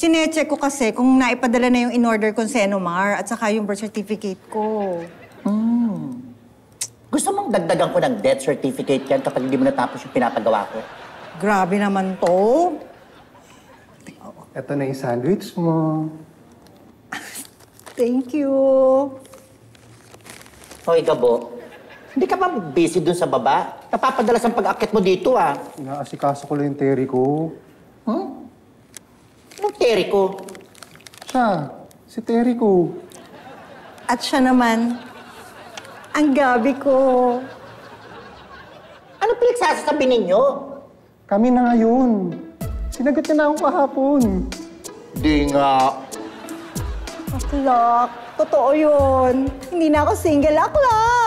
Chinecheck ko kasi kung naipadala na yung in-order kong Senomar at saka yung birth certificate ko. Gusto mong dagdagan ko ng death certificate yan kapag hindi mo natapos yung pinapagawa ko? Grabe naman to. Ito na yung sandwich mo. Thank you. Hoy, Gabo. Hindi ka ba busy dun sa baba? Napapadalas ang pag-akit mo dito, ah. Inaasikaso ko lang yung Terry ko. Anong Terry ko? Siya, si Terry ko. At siya naman, ang gabi ko. Ano pinagsasabi ninyo? Kami na ngayon. Sinagot niya na ako kahapon. Di nga. Aklak, totoo yun. Hindi na ako single, aklak.